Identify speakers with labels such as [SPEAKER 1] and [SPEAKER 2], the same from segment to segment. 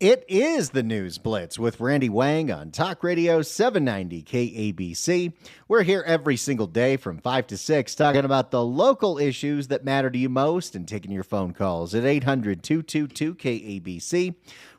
[SPEAKER 1] It is the News Blitz with Randy Wang on Talk Radio 790 KABC. We're here every single day from 5 to 6 talking about the local issues that matter to you most and taking your phone calls at 800-222-KABC,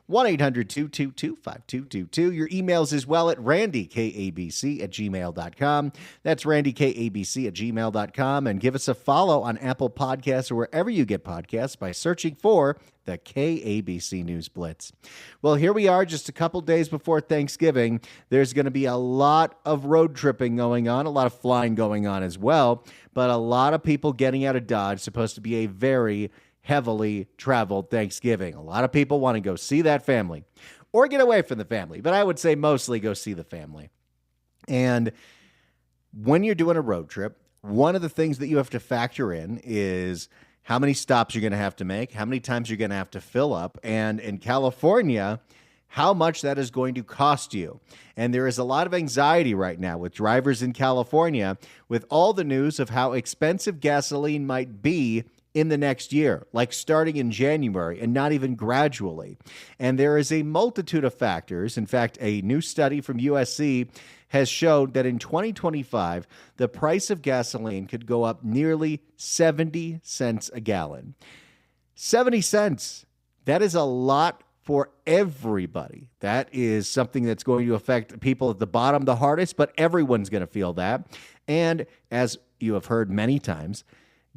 [SPEAKER 1] 1-800-222-5222. Your emails as well at randykabc@gmail.com. That's randykabc@gmail.com. And give us a follow on Apple Podcasts or wherever you get podcasts by searching for the KABC News Blitz. Well, here we are just a couple days before Thanksgiving. There's going to be a lot of road tripping going on, a lot of flying going on as well, but a lot of people getting out of Dodge. Supposed to be a very heavily traveled Thanksgiving. A lot of people want to go see that family or get away from the family, but I would say mostly go see the family. And when you're doing a road trip, one of the things that you have to factor in is how many stops you're going to have to make, how many times you're going to have to fill up, and in California, how much that is going to cost you. And there is a lot of anxiety right now with drivers in California with all the news of how expensive gasoline might be in the next year, like starting in January and not even gradually. And there is a multitude of factors. In fact, a new study from USC has showed that in 2025, the price of gasoline could go up nearly 70 cents a gallon. 70 cents. That is a lot for everybody. That is something that's going to affect people at the bottom the hardest, but everyone's going to feel that. And as you have heard many times,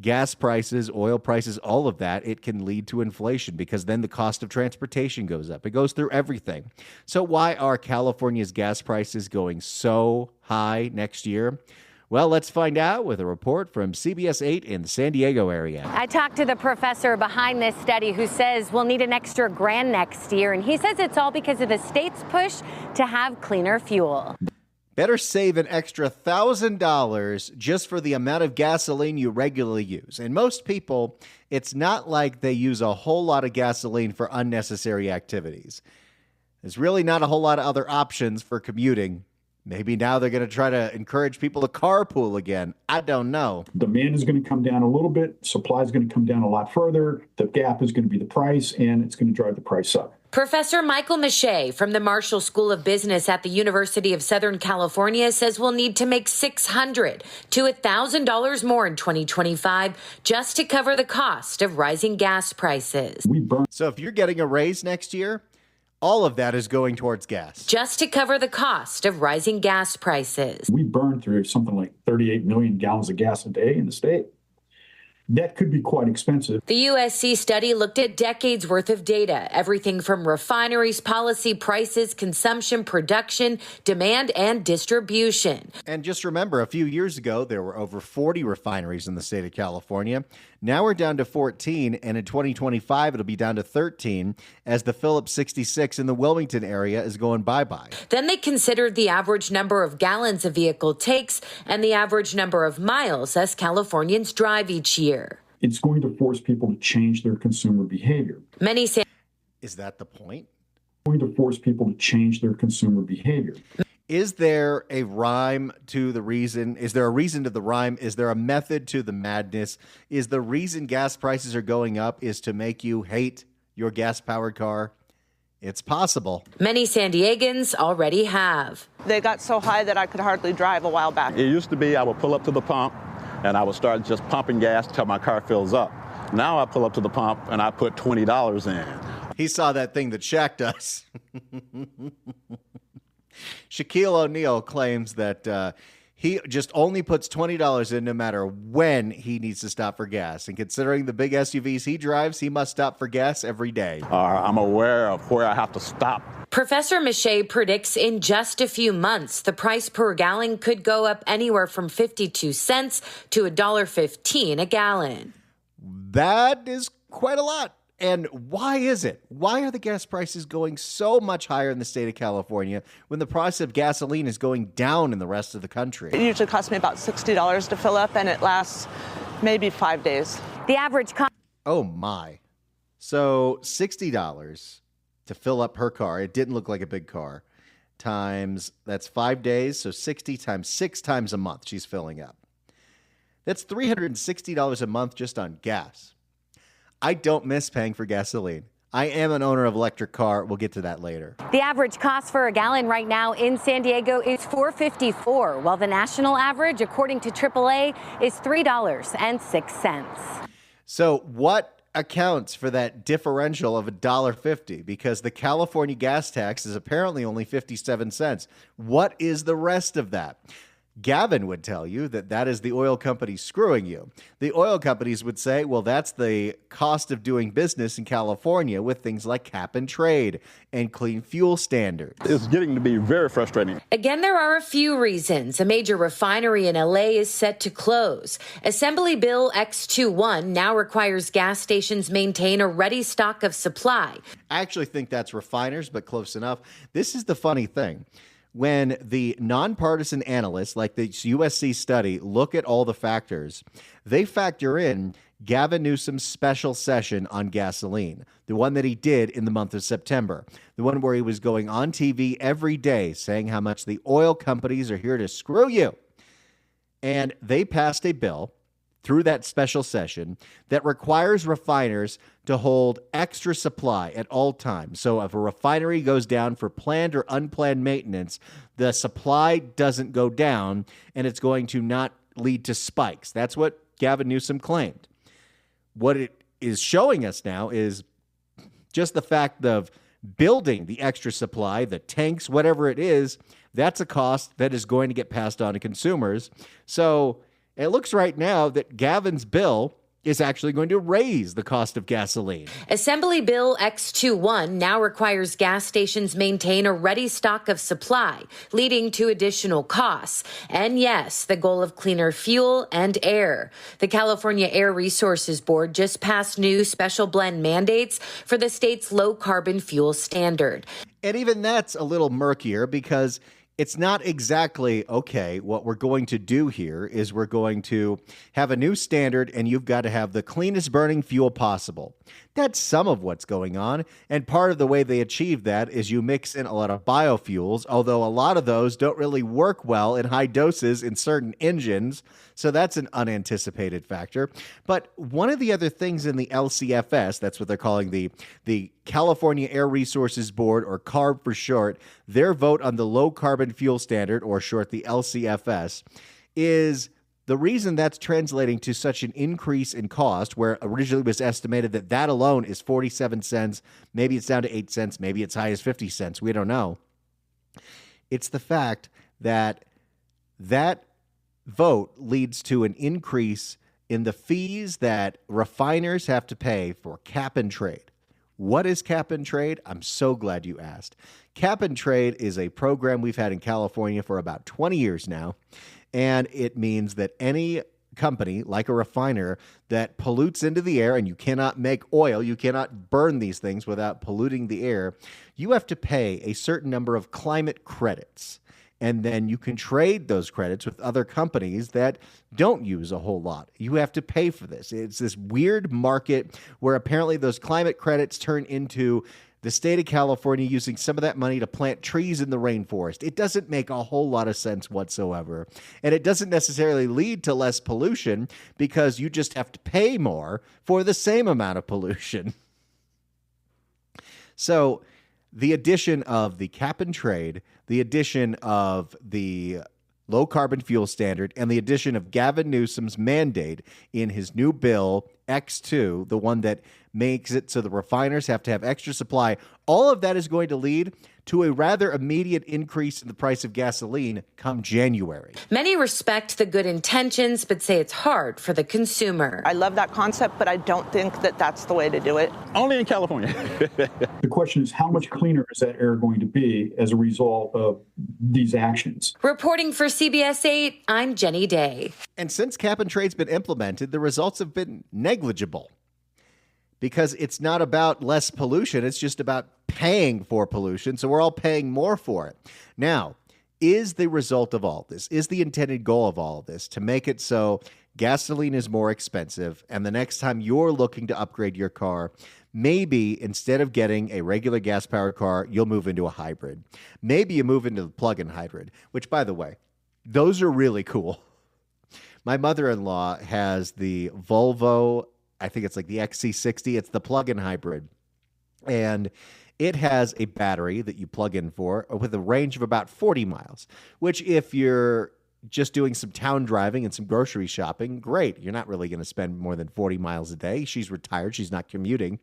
[SPEAKER 1] gas prices, oil prices, all of that, it can lead to inflation because then the cost of transportation goes up. It goes through everything. So why are California's gas prices going so high next year? Well, let's find out with a report from CBS 8 in the San Diego area.
[SPEAKER 2] I talked to the professor behind this study who says we'll need an extra grand next year, and he says it's all because of the state's push to have cleaner fuel.
[SPEAKER 1] Better save an extra $1,000 just for the amount of gasoline you regularly use. And most people, it's not like they use a whole lot of gasoline for unnecessary activities. There's really not a whole lot of other options for commuting. Maybe now they're going to try to encourage people to carpool again. I don't know.
[SPEAKER 3] Demand is going to come down a little bit. Supply is going to come down a lot further. The gap is going to be the price, and it's going to drive the price up.
[SPEAKER 4] Professor Michael Mache from the Marshall School of Business at the University of Southern California says we'll need to make $600 to $1,000 more in 2025 just to cover the cost of rising gas prices.
[SPEAKER 1] So if you're getting a raise next year, all of that is going towards gas.
[SPEAKER 4] Just to cover the cost of rising gas prices.
[SPEAKER 3] We burn through something like 38 million gallons of gas a day in the state. That could be quite expensive.
[SPEAKER 4] The USC study looked at decades worth of data, everything from refineries, policy, prices, consumption, production, demand, and distribution.
[SPEAKER 1] And just remember, a few years ago, there were over 40 refineries in the state of California. Now we're down to 14, and in 2025, it'll be down to 13 as the Phillips 66 in the Wilmington area is going bye-bye.
[SPEAKER 4] Then they considered the average number of gallons a vehicle takes and the average number of miles as Californians drive each year.
[SPEAKER 3] It's going to force people to change their consumer behavior.
[SPEAKER 4] Many say,
[SPEAKER 1] is that the point?
[SPEAKER 3] It's going to force people to change their consumer behavior.
[SPEAKER 1] Is there a rhyme to the reason? Is there a reason to the rhyme? Is there a method to the madness? Is the reason gas prices are going up is to make you hate your gas-powered car? It's possible.
[SPEAKER 4] Many San Diegans already have.
[SPEAKER 5] They got so high that I could hardly drive a while back.
[SPEAKER 6] It used to be I would pull up to the pump and I would start just pumping gas till my car fills up. Now I pull up to the pump and I put $20 in.
[SPEAKER 1] He saw that thing that Shaq does. Shaquille O'Neal claims that he just only puts $20 in no matter when he needs to stop for gas. And considering the big SUVs he drives, he must stop for gas every day.
[SPEAKER 6] I'm aware of where I have to stop.
[SPEAKER 4] Professor Mache predicts in just a few months, the price per gallon could go up anywhere from 52 cents to $1.15 a gallon.
[SPEAKER 1] That is quite a lot. And why is it? Why are the gas prices going so much higher in the state of California when the price of gasoline is going down in the rest of the country?
[SPEAKER 5] It usually costs me about $60 to fill up, and it lasts maybe 5 days.
[SPEAKER 2] The average cost.
[SPEAKER 1] Oh, my. So $60 to fill up her car. It didn't look like a big car. Times, that's 5 days. So 60 times 6 times a month she's filling up. That's $360 a month just on gas. I don't miss paying for gasoline. I am an owner of electric car. We'll get to that later.
[SPEAKER 2] The average cost for a gallon right now in San Diego is $4.54, while the national average, according to AAA, is $3.06.
[SPEAKER 1] So what accounts for that differential of $1.50? Because the California gas tax is apparently only 57 cents. What is the rest of that? Gavin would tell you that that is the oil companies screwing you. The oil companies would say, well, that's the cost of doing business in California with things like cap and trade and clean fuel standards.
[SPEAKER 6] It's getting to be very frustrating.
[SPEAKER 4] Again, there are a few reasons. A major refinery in LA is set to close. Assembly Bill X21 now requires gas stations maintain a ready stock of supply.
[SPEAKER 1] I actually think that's refiners, but close enough. This is the funny thing. When the nonpartisan analysts like the USC study look at all the factors, they factor in Gavin Newsom's special session on gasoline, the one that he did in the month of September, the one where he was going on TV every day saying how much the oil companies are here to screw you. And they passed a bill through that special session that requires refiners to hold extra supply at all times. So if a refinery goes down for planned or unplanned maintenance, the supply doesn't go down and it's going to not lead to spikes. That's what Gavin Newsom claimed. What it is showing us now is just the fact of building the extra supply, the tanks, whatever it is, that's a cost that is going to get passed on to consumers. So it looks right now that Gavin's bill is actually going to raise the cost of gasoline.
[SPEAKER 4] Assembly Bill X21 now requires gas stations maintain a ready stock of supply, leading to additional costs. And yes, the goal of cleaner fuel and air. The California Air Resources Board just passed new special blend mandates for the state's low carbon fuel standard.
[SPEAKER 1] And even that's a little murkier because it's not exactly, okay, what we're going to do here is we're going to have a new standard and you've got to have the cleanest burning fuel possible. That's some of what's going on. And part of the way they achieve that is you mix in a lot of biofuels, although a lot of those don't really work well in high doses in certain engines. So that's an unanticipated factor. But one of the other things in the LCFS, that's what they're calling the California Air Resources Board, or CARB for short, their vote on the low carbon fuel standard, or short the LCFS, is the reason that's translating to such an increase in cost, where originally it was estimated that that alone is 47 cents, maybe it's down to 8 cents, maybe it's high as 50 cents, we don't know. It's the fact that that vote leads to an increase in the fees that refiners have to pay for cap and trade. What is cap and trade? I'm so glad you asked. Cap and trade is a program we've had in California for about 20 years now. And it means that any company, like a refiner, that pollutes into the air, and you cannot make oil, you cannot burn these things without polluting the air, you have to pay a certain number of climate credits. And then you can trade those credits with other companies that don't use a whole lot. You have to pay for this. It's this weird market where apparently those climate credits turn into the state of California using some of that money to plant trees in the rainforest. It doesn't make a whole lot of sense whatsoever. And it doesn't necessarily lead to less pollution because you just have to pay more for the same amount of pollution. So the addition of the cap and trade, the addition of the low carbon fuel standard, and the addition of Gavin Newsom's mandate in his new bill, X2, the one that makes it so the refiners have to have extra supply, all of that is going to lead to a rather immediate increase in the price of gasoline come January.
[SPEAKER 4] Many respect the good intentions, but say it's hard for the consumer.
[SPEAKER 5] I love that concept, but I don't think that that's the way to do it.
[SPEAKER 6] Only in California.
[SPEAKER 3] The question is, how much cleaner is that air going to be as a result of these actions?
[SPEAKER 4] Reporting for CBS 8, I'm Jenny Day.
[SPEAKER 1] And since cap and trade's been implemented, the results have been negligible. Because it's not about less pollution, it's just about paying for pollution, so we're all paying more for it. Now, is the result of all this, is the intended goal of all of this to make it so gasoline is more expensive, and the next time you're looking to upgrade your car, maybe instead of getting a regular gas-powered car, you'll move into a hybrid. Maybe you move into the plug-in hybrid, which, by the way, those are really cool. My mother-in-law has the Volvo, I think it's like the XC60. It's the plug-in hybrid. And it has a battery that you plug in for with a range of about 40 miles, which if you're just doing some town driving and some grocery shopping, great. You're not really going to spend more than 40 miles a day. She's retired. She's not commuting.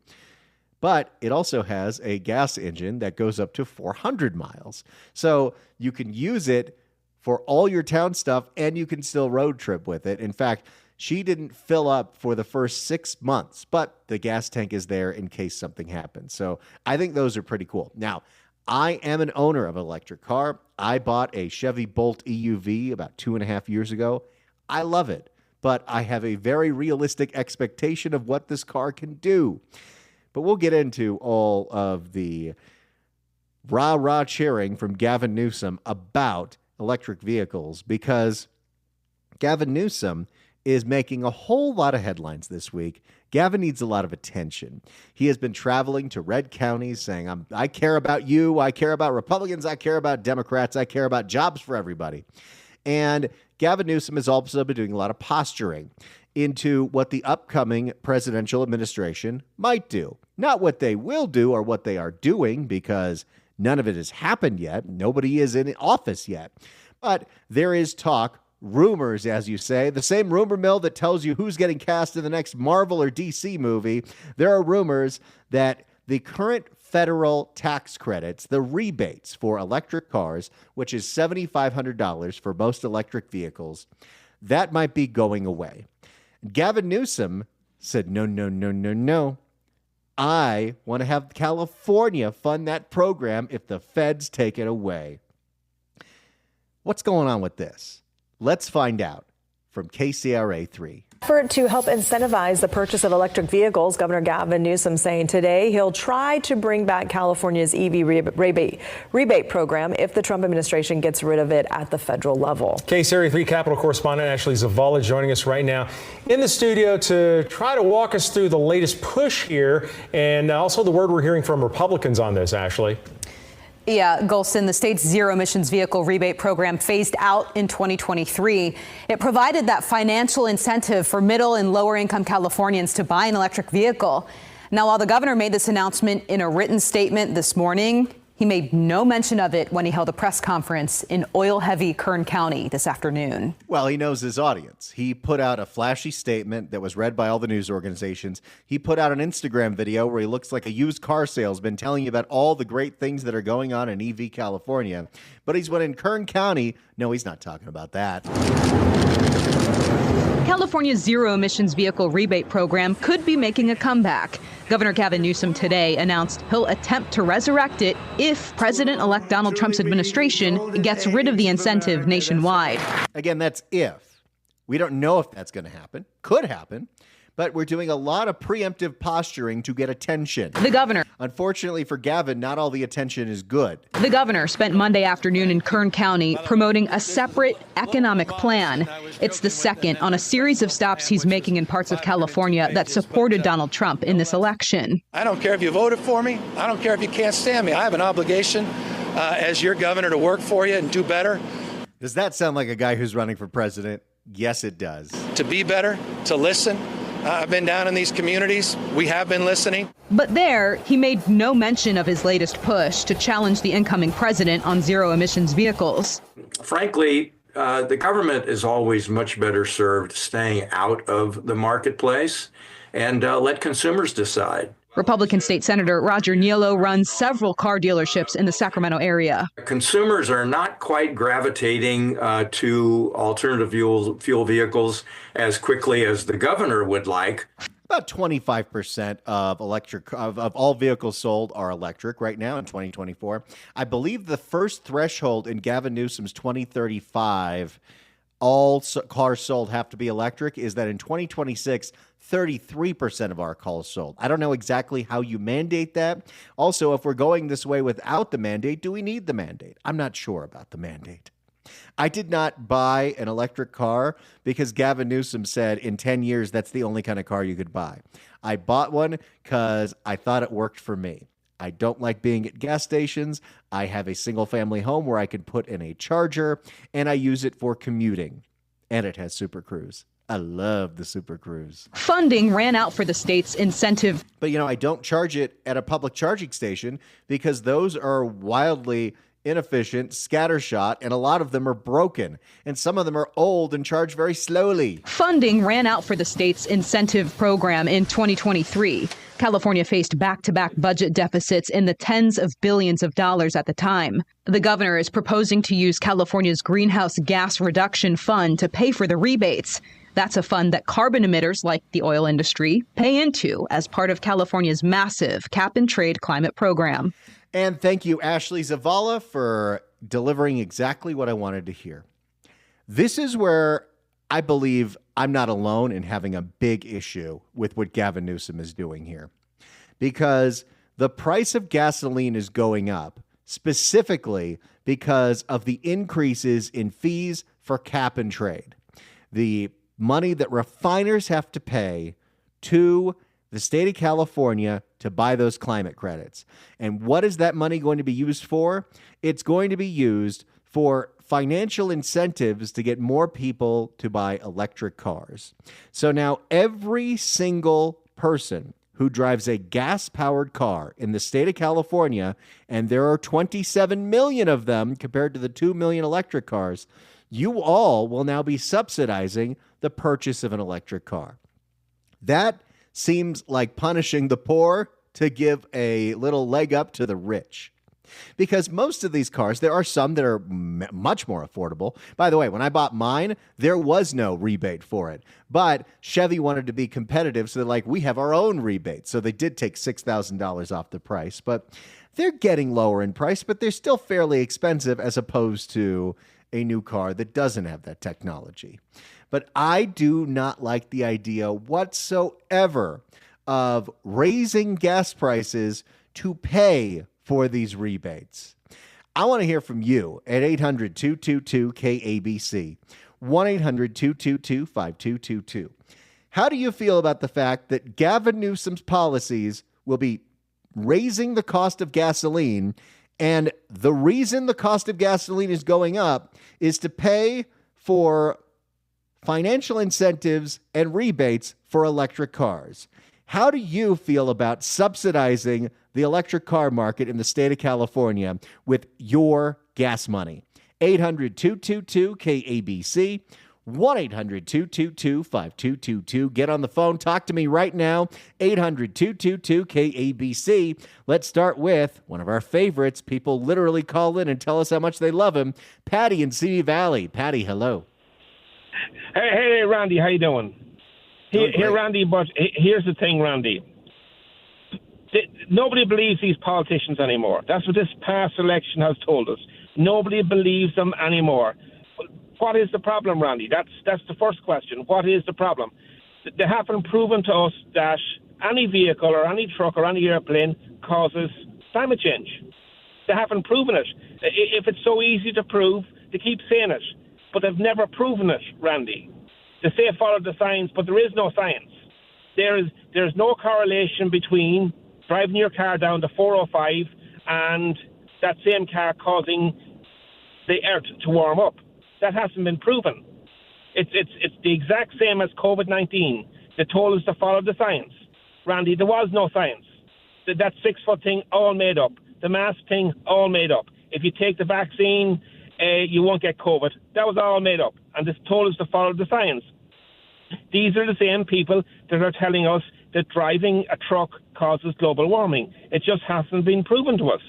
[SPEAKER 1] But it also has a gas engine that goes up to 400 miles. So you can use it for all your town stuff and you can still road trip with it. In fact, she didn't fill up for the first 6 months, but the gas tank is there in case something happens. So I think those are pretty cool. Now, I am an owner of an electric car. I bought a Chevy Bolt EUV about 2.5 years ago. I love it, but I have a very realistic expectation of what this car can do. But we'll get into all of the rah-rah cheering from Gavin Newsom about electric vehicles because Gavin Newsom is making a whole lot of headlines this week. Gavin needs a lot of attention. He has been traveling to red counties saying, I care about you, I care about Republicans, I care about Democrats, I care about jobs for everybody. And Gavin Newsom has also been doing a lot of posturing into what the upcoming presidential administration might do. Not what they will do or what they are doing, because none of it has happened yet. Nobody is in office yet. But there is talk, rumors, as you say, the same rumor mill that tells you who's getting cast in the next Marvel or DC movie. There are rumors that the current federal tax credits, the rebates for electric cars, which is $7,500 for most electric vehicles, that might be going away. Gavin Newsom said, no. I want to have California fund that program if the feds take it away. What's going on with this? Let's find out from KCRA 3.
[SPEAKER 7] Effort to help incentivize the purchase of electric vehicles, Governor Gavin Newsom saying today he'll try to bring back California's EV rebate program if the Trump administration gets rid of it at the federal level.
[SPEAKER 8] KCRA 3 Capitol correspondent Ashley Zavala joining us right now in the studio to try to walk us through the latest push here and also the word we're hearing from Republicans on this, Ashley.
[SPEAKER 9] Yeah, Golston, the state's zero emissions vehicle rebate program phased out in 2023. It provided that financial incentive for middle and lower income Californians to buy an electric vehicle. Now, while the governor made this announcement in a written statement this morning, he made no mention of it when he held a press conference in oil-heavy Kern County this afternoon.
[SPEAKER 1] Well, he knows his audience. He put out a flashy statement that was read by all the news organizations. He put out an Instagram video where he looks like a used car salesman telling you about all the great things that are going on in EV California. But he's went in Kern County. No, he's not talking about that.
[SPEAKER 9] California's zero emissions vehicle rebate program could be making a comeback. Governor Gavin Newsom today announced he'll attempt to resurrect it if President-elect Donald Trump's administration gets rid of the incentive nationwide.
[SPEAKER 1] Again, that's if. We don't know if that's going to happen. Could happen. But we're doing a lot of preemptive posturing to get attention.
[SPEAKER 9] The governor.
[SPEAKER 1] Unfortunately for Gavin, not all the attention is good.
[SPEAKER 9] The governor spent Monday afternoon in Kern County promoting a separate economic plan. It's the second on a series of stops he's making in parts of California that supported Donald Trump in this election.
[SPEAKER 10] I don't care if you voted for me. I don't care if you can't stand me. I have an obligation as your governor to work for you and do better.
[SPEAKER 1] Does that sound like a guy who's running for president? Yes, it does.
[SPEAKER 10] To be better, to listen. I've been down in these communities. We have been listening.
[SPEAKER 9] But there, he made no mention of his latest push to challenge the incoming president on zero emissions vehicles.
[SPEAKER 11] Frankly, the government is always much better served staying out of the marketplace and let consumers decide.
[SPEAKER 9] Republican State Senator Roger Niello runs several car dealerships in the Sacramento area.
[SPEAKER 11] Consumers are not quite gravitating to alternative fuel vehicles as quickly as the governor would like.
[SPEAKER 1] About 25% of all vehicles sold are electric right now in 2024. I believe the first threshold in Gavin Newsom's 2035 all cars sold have to be electric is that in 2026, 33% of our cars sold. I don't know exactly how you mandate that. Also, if we're going this way without the mandate, do we need the mandate? I'm not sure about the mandate. I did not buy an electric car because Gavin Newsom said in 10 years that's the only kind of car you could buy. I bought one because I thought it worked for me. I don't like being at gas stations. I have a single family home where I can put in a charger, and I use it for commuting. And it has Super Cruise. I love the Super Cruise.
[SPEAKER 9] Funding ran out for the state's incentive.
[SPEAKER 1] But, I don't charge it at a public charging station because those are wildly inefficient, scattershot, and a lot of them are broken. And some of them are old and charge very slowly.
[SPEAKER 9] Funding ran out for the state's incentive program in 2023. California faced back-to-back budget deficits in the tens of billions of dollars at the time. The governor is proposing to use California's greenhouse gas reduction fund to pay for the rebates. That's a fund that carbon emitters like the oil industry pay into as part of California's massive cap-and-trade climate program.
[SPEAKER 1] And thank you, Ashley Zavala, for delivering exactly what I wanted to hear. This is where I believe I'm not alone in having a big issue with what Gavin Newsom is doing here, because the price of gasoline is going up, specifically because of the increases in fees for cap and trade. The money that refiners have to pay to the state of California to buy those climate credits. And what is that money going to be used for? It's going to be used for financial incentives to get more people to buy electric cars. So now every single person who drives a gas-powered car in the state of California, and there are 27 million of them compared to the 2 million electric cars, you all will now be subsidizing the purchase of an electric car. That seems like punishing the poor to give a little leg up to the rich. Because most of these cars, there are some that are much more affordable. By the way, when I bought mine, there was no rebate for it. But Chevy wanted to be competitive, so they're like, we have our own rebate. So they did take $6,000 off the price. But they're getting lower in price, but they're still fairly expensive as opposed to a new car that doesn't have that technology. But I do not like the idea whatsoever of raising gas prices to pay for these rebates. I want to hear from you at 800-222-KABC, 1-800-222-5222. How do you feel about the fact that Gavin Newsom's policies will be raising the cost of gasoline, and the reason the cost of gasoline is going up is to pay for financial incentives and rebates for electric cars? How do you feel about subsidizing the electric car market in the state of California with your gas money? 800-222-KABC, 1-800-222-5222. Get on the phone. Talk to me right now. 800-222-KABC. Let's start with one of our favorites. People literally call in and tell us how much they love him. Patty in Simi Valley. Patty, hello.
[SPEAKER 12] Hey, Randy, how you doing? Here, Randy, but here's the thing, Randy. Nobody believes these politicians anymore. That's what this past election has told us. Nobody believes them anymore. What is the problem, Randy? That's the first question. What is the problem? They haven't proven to us that any vehicle or any truck or any airplane causes climate change. They haven't proven it. If it's so easy to prove, they keep saying it. But they've never proven it, Randy. They say follow the science, but there is no science. There's no correlation between driving your car down the 405 and that same car causing the earth to warm up. That hasn't been proven. It's the exact same as COVID-19. They told us to follow the science. Randy, there was no science. That 6-foot thing, all made up. The mask thing, all made up. If you take the vaccine, you won't get COVID. That was all made up. And they told us to follow the science. These are the same people that are telling us that driving a truck causes global warming. It just hasn't been proven to us.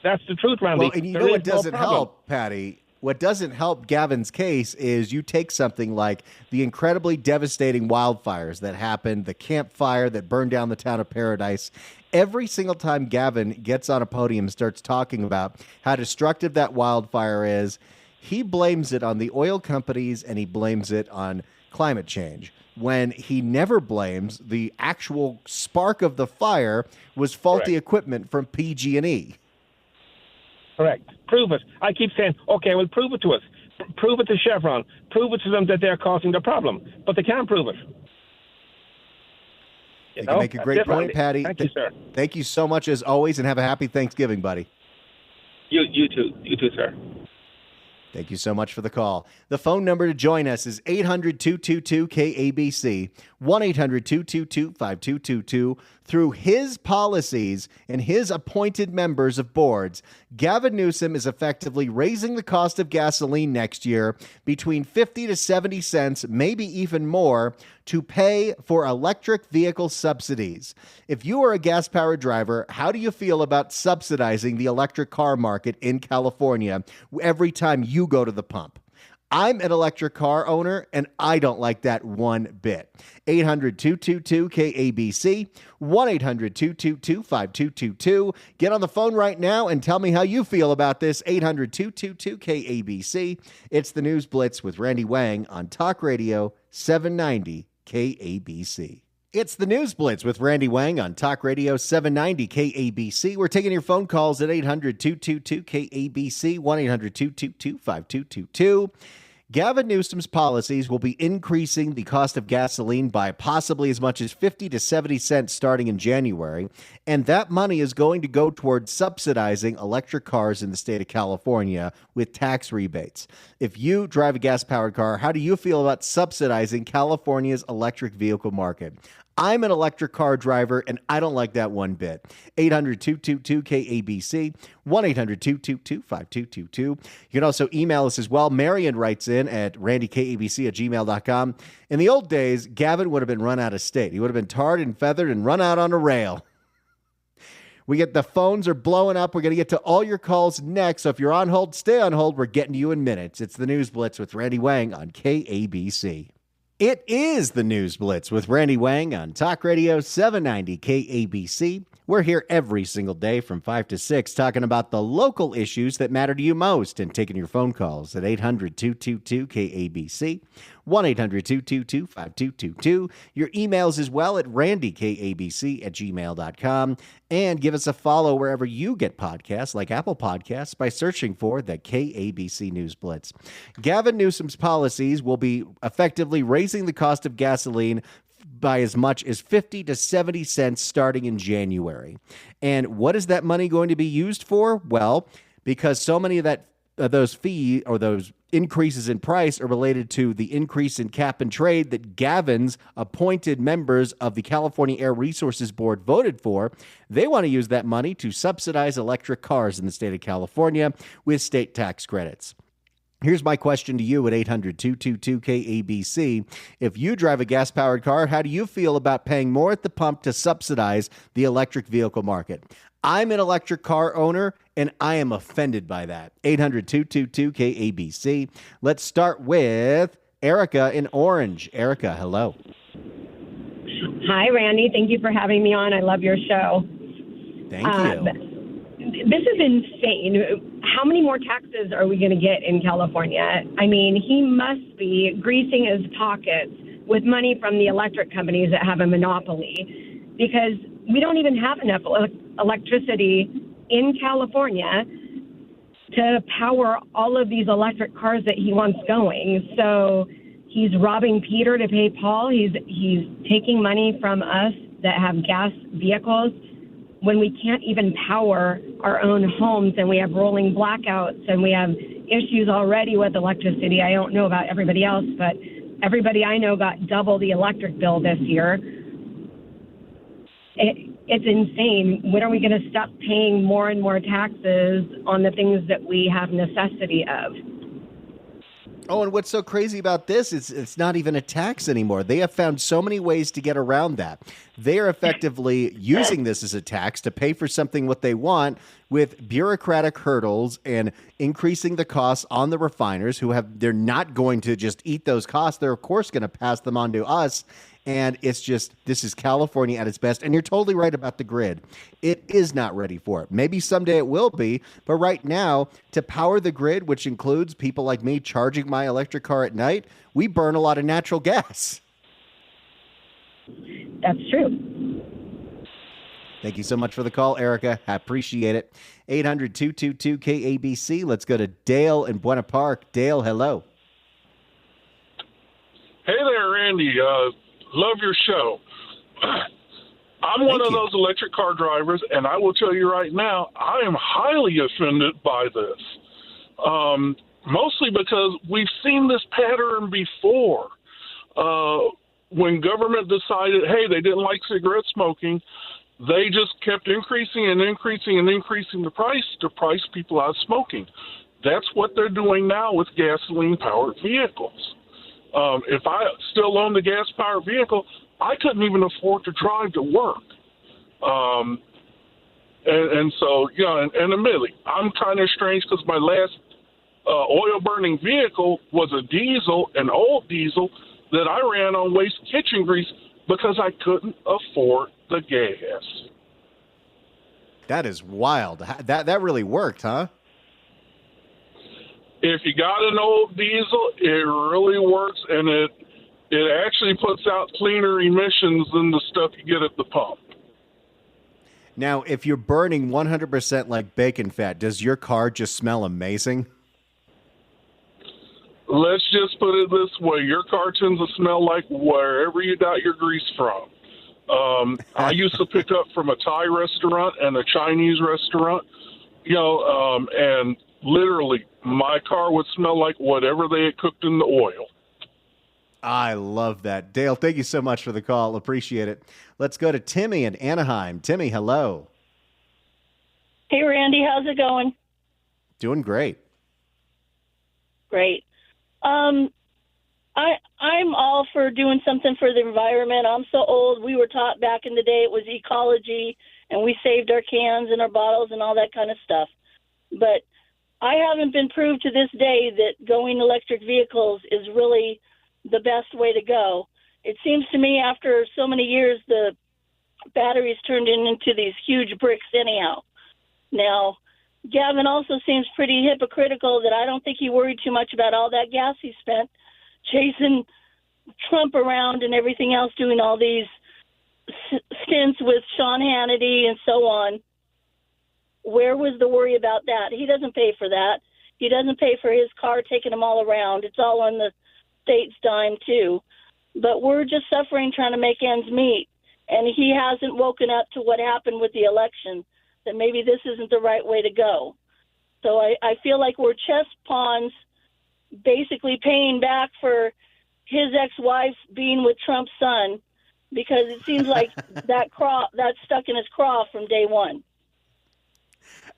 [SPEAKER 12] That's the truth, Randy.
[SPEAKER 1] Well, and you know what doesn't help, Patty? What doesn't help Gavin's case is you take something like the incredibly devastating wildfires that happened, the Camp Fire that burned down the town of Paradise. Every single time Gavin gets on a podium and starts talking about how destructive that wildfire is, he blames it on the oil companies and he blames it on climate change, when he never blames the actual spark of the fire was faulty equipment from PG&E.
[SPEAKER 12] Correct. Prove it. I keep saying, okay, well, prove it to us. Prove it to Chevron. Prove it to them that they're causing the problem. But they can't prove it.
[SPEAKER 1] You make a great point, Patty.
[SPEAKER 12] Thank you, sir.
[SPEAKER 1] Thank you so much, as always, and have a happy Thanksgiving, buddy.
[SPEAKER 12] You too. You too, sir.
[SPEAKER 1] Thank you so much for the call. The phone number to join us is 800-222-KABC, 1-800-222-5222. Through his policies and his appointed members of boards, Gavin Newsom is effectively raising the cost of gasoline next year between 50 to 70 cents, maybe even more, to pay for electric vehicle subsidies. If you are a gas-powered driver, how do you feel about subsidizing the electric car market in California every time you go to the pump? I'm an electric car owner, and I don't like that one bit. 800-222-KABC, 1-800-222-5222. Get on the phone right now and tell me how you feel about this. 800-222-KABC. It's the News Blitz with Randy Wang on Talk Radio 790 KABC. It's the News Blitz with Randy Wang on Talk Radio 790 KABC. We're taking your phone calls at 800-222-KABC, 1-800-222-5222. Gavin Newsom's policies will be increasing the cost of gasoline by possibly as much as 50 to 70 cents starting in January, and that money is going to go towards subsidizing electric cars in the state of California with tax rebates. If you drive a gas-powered car, how do you feel about subsidizing California's electric vehicle market? I'm an electric car driver, and I don't like that one bit. 800-222-KABC, 1-800-222-5222. You can also email us as well. Marion writes in at randykabc@gmail.com. In the old days, Gavin would have been run out of state. He would have been tarred and feathered and run out on a rail. We get the phones are blowing up. We're going to get to all your calls next. So if you're on hold, stay on hold. We're getting to you in minutes. It's the News Blitz with Randy Wang on KABC. It is the News Blitz with Randy Wang on Talk Radio 790 KABC. We're here every single day from 5 to 6 talking about the local issues that matter to you most and taking your phone calls at 800-222-KABC, 1-800-222-5222. Your emails as well at randykabc@gmail.com. And give us a follow wherever you get podcasts, like Apple Podcasts, by searching for the KABC News Blitz. Gavin Newsom's policies will be effectively raising the cost of gasoline by as much as 50 to 70 cents starting in January. And what is that money going to be used for? Well, because so many of those fee or those increases in price are related to the increase in cap and trade that Gavin's appointed members of the California Air Resources Board voted for. They want to use that money to subsidize electric cars in the state of California with state tax credits. Here's my question to you at 800-222-KABC. If you drive a gas-powered car, how do you feel about paying more at the pump to subsidize the electric vehicle market? I'm an electric car owner, and I am offended by that. 800-222-KABC. Let's start with Erica in Orange. Erica, hello.
[SPEAKER 13] Hi, Randy. Thank you for having me on. I love your show.
[SPEAKER 1] Thank you.
[SPEAKER 13] This is insane. How many more taxes are we going to get in California? I mean, he must be greasing his pockets with money from the electric companies that have a monopoly, because we don't even have enough electricity in California to power all of these electric cars that he wants going. So he's robbing Peter to pay Paul. He's taking money from us that have gas vehicles when we can't even power our own homes, and we have rolling blackouts, and we have issues already with electricity. I don't know about everybody else, but everybody I know got double the electric bill this year. It's insane. When are we going to stop paying more and more taxes on the things that we have necessity of?
[SPEAKER 1] Oh, and what's so crazy about this is it's not even a tax anymore. They have found so many ways to get around that. They are effectively using this as a tax to pay for something what they want with bureaucratic hurdles and increasing the costs on the refiners they're not going to just eat those costs. They're, of course, going to pass them on to us. And it's just, this is California at its best. And you're totally right about the grid. It is not ready for it. Maybe someday it will be. But right now, to power the grid, which includes people like me charging my electric car at night, we burn a lot of natural gas.
[SPEAKER 13] That's true.
[SPEAKER 1] Thank you so much for the call, Erica. I appreciate it. 800-222-KABC. Let's go to Dale in Buena Park. Dale, hello.
[SPEAKER 14] Hey there, Randy. Love your show. I'm one of those electric car drivers, and I will tell you right now, I am highly offended by this. mostly because we've seen this pattern before. When government decided, hey, they didn't like cigarette smoking, they just kept increasing and increasing and increasing the price to price people out of smoking. That's what they're doing now with gasoline-powered vehicles. If I still own the gas-powered vehicle, I couldn't even afford to drive to work. And so, and admittedly, I'm kind of strange because my last oil-burning vehicle was a diesel, an old diesel, that I ran on waste kitchen grease because I couldn't afford the gas.
[SPEAKER 1] That is wild. That really worked, huh?
[SPEAKER 14] If you got an old diesel, it really works, and it actually puts out cleaner emissions than the stuff you get at the pump.
[SPEAKER 1] Now, if you're burning 100% like bacon fat, does your car just smell amazing?
[SPEAKER 14] Let's just put it this way. Your car tends to smell like wherever you got your grease from. I used to pick up from a Thai restaurant and a Chinese restaurant, and literally my car would smell like whatever they had cooked in the oil.
[SPEAKER 1] I love that. Dale, thank you so much for the call. Appreciate it. Let's go to Timmy in Anaheim. Timmy, hello.
[SPEAKER 15] Hey, Randy. How's it going?
[SPEAKER 1] Doing great.
[SPEAKER 15] Great. I'm all for doing something for the environment. I'm so old. We were taught back in the day it was ecology, and we saved our cans and our bottles and all that kind of stuff. But I haven't been proved to this day that going electric vehicles is really the best way to go. It seems to me after so many years, the batteries turned into these huge bricks anyhow. Now, Gavin also seems pretty hypocritical that I don't think he worried too much about all that gas he spent chasing Trump around and everything else, doing all these stints with Sean Hannity and so on. Where was the worry about that? He doesn't pay for that. He doesn't pay for his car taking them all around. It's all on the state's dime, too. But we're just suffering trying to make ends meet. And he hasn't woken up to what happened with the election, that maybe this isn't the right way to go. So I feel like we're chess pawns basically paying back for his ex-wife being with Trump's son, because it seems like that's stuck in his craw from day one.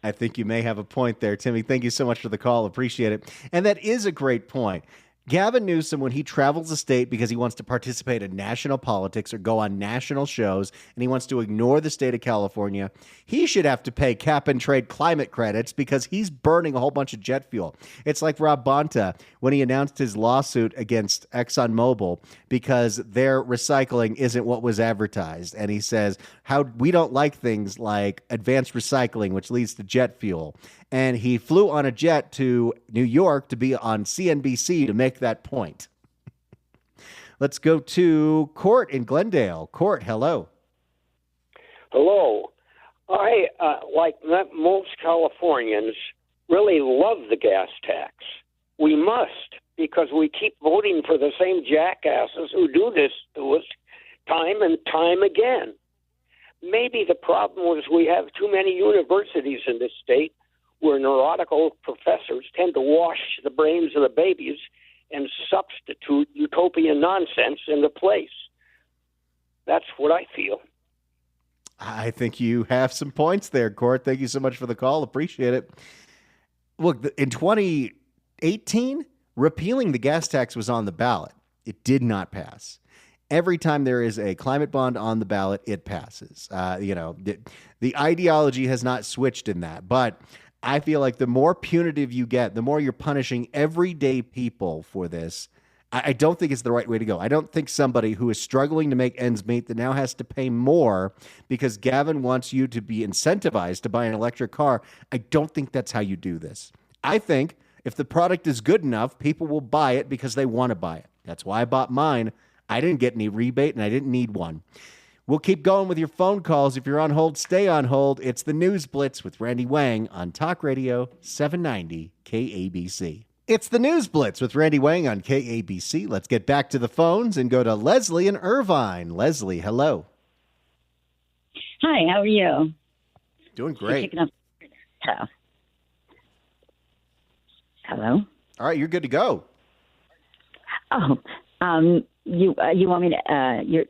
[SPEAKER 1] I think you may have a point there, Timmy. Thank you so much for the call. Appreciate it. And that is a great point. Gavin Newsom, when he travels the state because he wants to participate in national politics or go on national shows and he wants to ignore the state of California, he should have to pay cap and trade climate credits because he's burning a whole bunch of jet fuel. It's like Rob Bonta when he announced his lawsuit against ExxonMobil because their recycling isn't what was advertised. And he says, how we don't like things like advanced recycling, which leads to jet fuel. And he flew on a jet to New York to be on CNBC to make that point. Let's go to Court in Glendale. Court, hello.
[SPEAKER 16] Hello. I, like most Californians, really love the gas tax. We must, because we keep voting for the same jackasses who do this to us time and time again. Maybe the problem is we have too many universities in this state where neurotical professors tend to wash the brains of the babies and substitute utopian nonsense into place. That's what I feel.
[SPEAKER 1] I think you have some points there, Court. Thank you so much for the call. Appreciate it. Look, in 2018, repealing the gas tax was on the ballot. It did not pass. Every time there is a climate bond on the ballot, it passes. The ideology has not switched in that, but I feel like the more punitive you get, the more you're punishing everyday people for this. I don't think it's the right way to go. I don't think somebody who is struggling to make ends meet that now has to pay more because Gavin wants you to be incentivized to buy an electric car. I don't think that's how you do this. I think if the product is good enough, people will buy it because they want to buy it. That's why I bought mine. I didn't get any rebate and I didn't need one. We'll keep going with your phone calls. If you're on hold, stay on hold. It's the News Blitz with Randy Wang on Talk Radio 790 KABC. It's the News Blitz with Randy Wang on KABC. Let's get back to the phones and go to Leslie in Irvine. Leslie, hello.
[SPEAKER 17] Hi, how are you?
[SPEAKER 1] Doing great.
[SPEAKER 17] Hello.
[SPEAKER 1] All right, you're good to go.
[SPEAKER 17] Oh, you want me to? You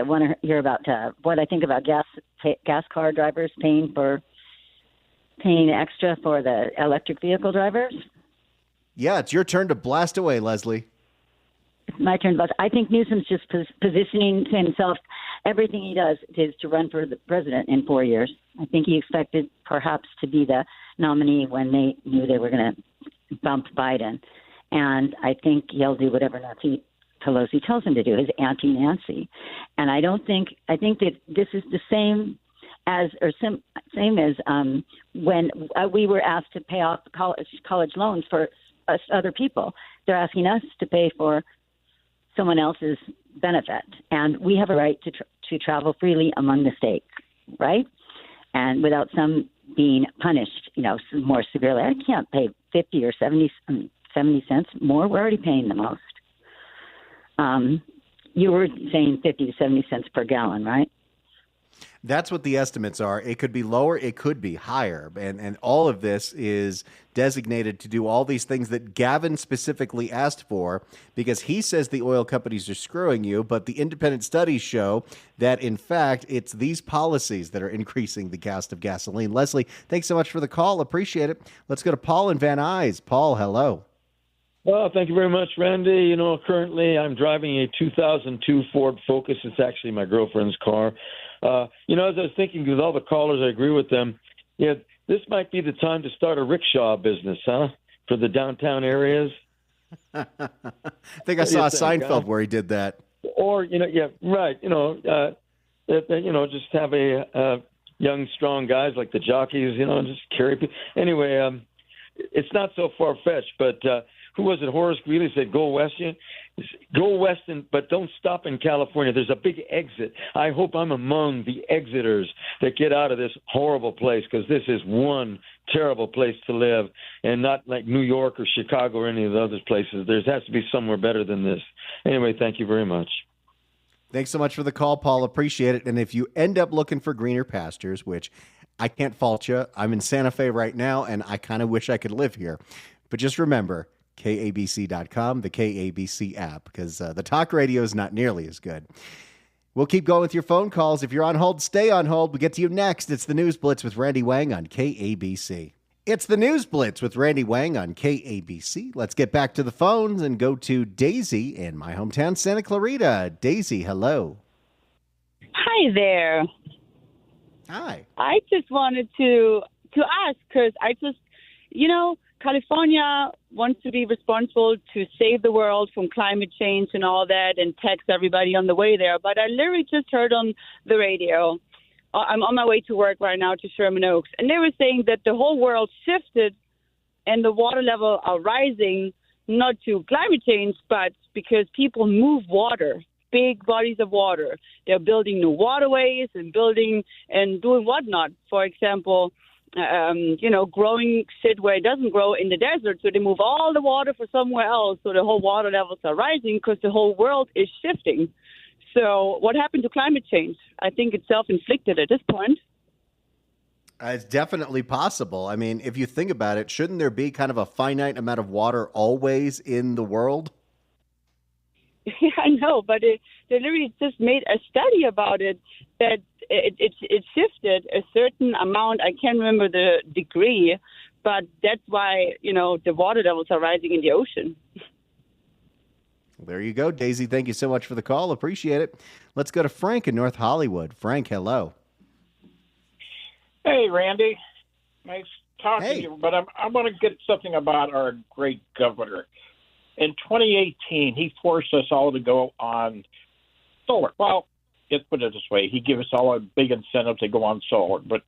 [SPEAKER 17] want to hear about what I think about gas car drivers paying extra for the electric vehicle drivers?
[SPEAKER 1] Yeah, it's your turn to blast away, Leslie.
[SPEAKER 17] It's my turn, but I think Newsom's just positioning to himself. Everything he does is to run for the president in 4 years. I think he expected perhaps to be the nominee when they knew they were going to bump Biden. And I think he'll do whatever Nancy Pelosi tells him to do, his anti-Nancy. And I think that this is the same as when we were asked to pay off college loans for us other people. They're asking us to pay for someone else's benefit. And we have a right to travel freely among the states, right? And without some being punished, more severely. I can't pay 50 or 70 cents more. We're already paying the most. You were saying 50 to 70 cents per gallon, right?
[SPEAKER 1] That's what the estimates are. It could be lower, it could be higher. And all of this is designated to do all these things that Gavin specifically asked for, because he says the oil companies are screwing you, but the independent studies show that, in fact, it's these policies that are increasing the cost of gasoline. Leslie, thanks so much for the call. Appreciate it. Let's go to Paul in Van Nuys. Paul, hello.
[SPEAKER 18] Well, thank you very much, Randy. Currently I'm driving a 2002 Ford Focus. It's actually my girlfriend's car. As I was thinking with all the callers, I agree with them. Yeah, this might be the time to start a rickshaw business, huh? For the downtown areas.
[SPEAKER 1] I think I saw Seinfeld where he did that.
[SPEAKER 18] Or, yeah, right. Just have a young, strong guys like the jockeys, just carry people. Anyway, it's not so far-fetched, but who was it? Horace Greeley said, go west. Go west, but don't stop in California. There's a big exit. I hope I'm among the exiters that get out of this horrible place, because this is one terrible place to live, and not like New York or Chicago or any of the other places. There has to be somewhere better than this. Anyway, thank you very much.
[SPEAKER 1] Thanks so much for the call, Paul. Appreciate it. And if you end up looking for greener pastures, which I can't fault you, I'm in Santa Fe right now, and I kind of wish I could live here. But just remember, KABC.com, the KABC app, because the talk radio is not nearly as good. We'll keep going with your phone calls. If you're on hold, stay on hold. We'll get to you next. It's the News Blitz with Randy Wang on KABC. It's the News Blitz with Randy Wang on KABC. Let's get back to the phones and go to Daisy in my hometown, Santa Clarita. Daisy, hello.
[SPEAKER 19] Hi there.
[SPEAKER 1] Hi.
[SPEAKER 19] I just wanted to ask, because California wants to be responsible to save the world from climate change and all that, and text everybody on the way there. But I literally just heard on the radio, I'm on my way to work right now to Sherman Oaks, and they were saying that the whole world shifted and the water level are rising, not to climate change, but because people move water, big bodies of water. They're building new waterways and doing whatnot. For example, growing shit where it doesn't grow in the desert. So they move all the water for somewhere else. So the whole water levels are rising because the whole world is shifting. So what happened to climate change? I think it's self-inflicted at this point.
[SPEAKER 1] It's definitely possible. I mean, if you think about it, shouldn't there be kind of a finite amount of water always in the world?
[SPEAKER 19] Yeah, I know, but they literally just made a study about it, that it shifted a certain amount. I can't remember the degree, but that's why, the water levels are rising in the ocean.
[SPEAKER 1] Well, there you go, Daisy. Thank you so much for the call. Appreciate it. Let's go to Frank in North Hollywood. Frank, hello.
[SPEAKER 20] Hey, Randy. Nice talking to you, but I want to get something about our great governor. In 2018, he forced us all to go on solar. Well, let's put it this way. He gave us all a big incentive to go on solar. But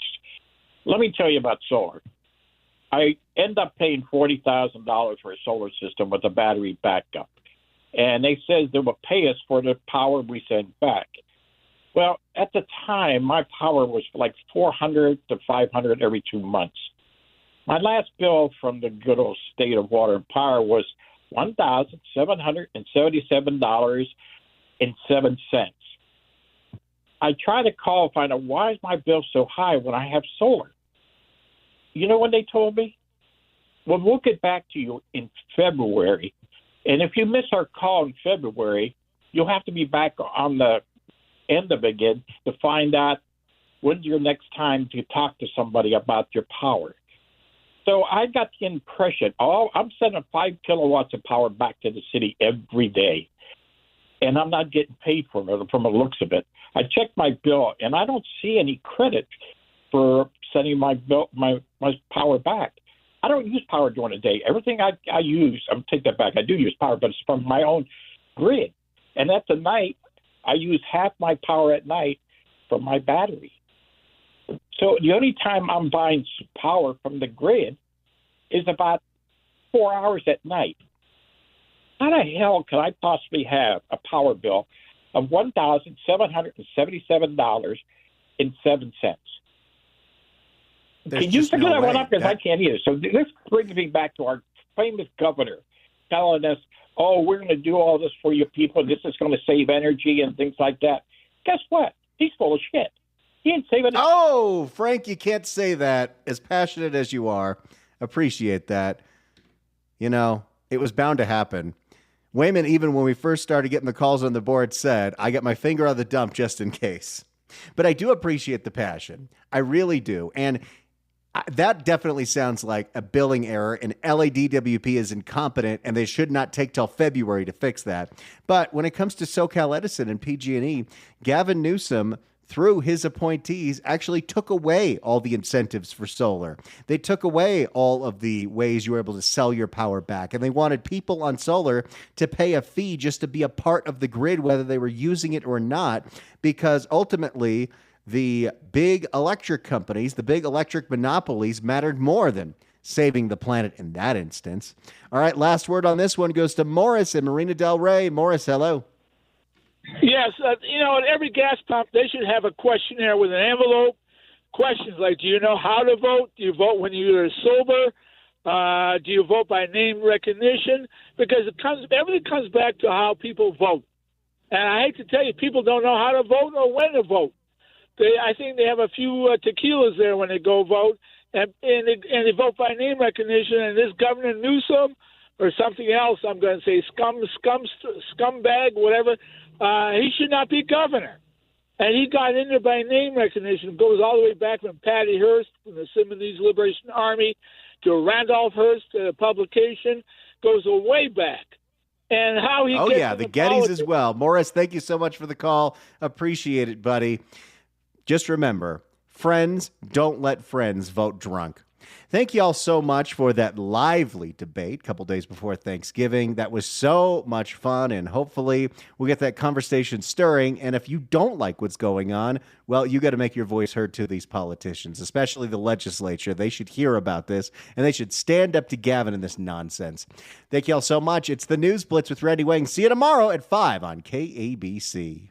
[SPEAKER 20] let me tell you about solar. I end up paying $40,000 for a solar system with a battery backup. And they said they will pay us for the power we send back. Well, at the time, my power was like $400 to $500 every 2 months. My last bill from the good old state of water and power was $1,777.07. I tried to call and find out, why is my bill so high when I have solar? You know what they told me? Well, we'll get back to you in February. And if you miss our call in February, you'll have to be back on the end of it again to find out when's your next time to talk to somebody about your power. So I got the impression, I'm sending 5 kilowatts of power back to the city every day, and I'm not getting paid for it from the looks of it. I checked my bill, and I don't see any credit for sending my power back. I don't use power during the day. Everything I use, I'm take that back. I do use power, but it's from my own grid. And at the night, I use half my power at night from my battery. So the only time I'm buying power from the grid is about 4 hours at night. How the hell can I possibly have a power bill of $1,777.07? Can you figure that one up? Because I can't either. So this brings me back to our famous governor telling us, oh, we're going to do all this for you people. This is going to save energy and things like that. Guess what? He's full of shit. He ain't saving it.
[SPEAKER 1] Oh, Frank, you can't say that. As passionate as you are, appreciate that. You know, it was bound to happen. Wayman, even when we first started getting the calls on the board, said, I got my finger on the dump just in case. But I do appreciate the passion. I really do. And that definitely sounds like a billing error, and LADWP is incompetent, and they should not take till February to fix that. But when it comes to SoCal Edison and PG&E, Gavin Newsom, through his appointees, actually took away all the incentives for solar. They took away all of the ways you were able to sell your power back, and they wanted people on solar to pay a fee just to be a part of the grid, whether they were using it or not, because ultimately the big electric companies, the big electric monopolies mattered more than saving the planet in that instance. All right, last word on this one goes to Morris in Marina Del Rey. Morris, hello.
[SPEAKER 21] Yes, at every gas pump, they should have a questionnaire with an envelope. Questions like, do you know how to vote? Do you vote when you're sober? Do you vote by name recognition? Because everything comes back to how people vote. And I hate to tell you, people don't know how to vote or when to vote. I think they have a few tequilas there when they go vote, and they vote by name recognition. And this Governor Newsom or something else, I'm going to say scumbag, whatever, he should not be governor. And he got in there by name recognition. It goes all the way back from Patty Hearst from the Simonese Liberation Army to Randolph Hearst publication. Goes way back. And how he gets
[SPEAKER 1] the Gettys politics as well. Morris, thank you so much for the call. Appreciate it, buddy. Just remember, friends don't let friends vote drunk. Thank you all so much for that lively debate a couple days before Thanksgiving. That was so much fun, and hopefully we'll get that conversation stirring. And if you don't like what's going on, well, you got to make your voice heard to these politicians, especially the legislature. They should hear about this, and they should stand up to Gavin in this nonsense. Thank you all so much. It's the News Blitz with Randy Wang. See you tomorrow at 5 on KABC.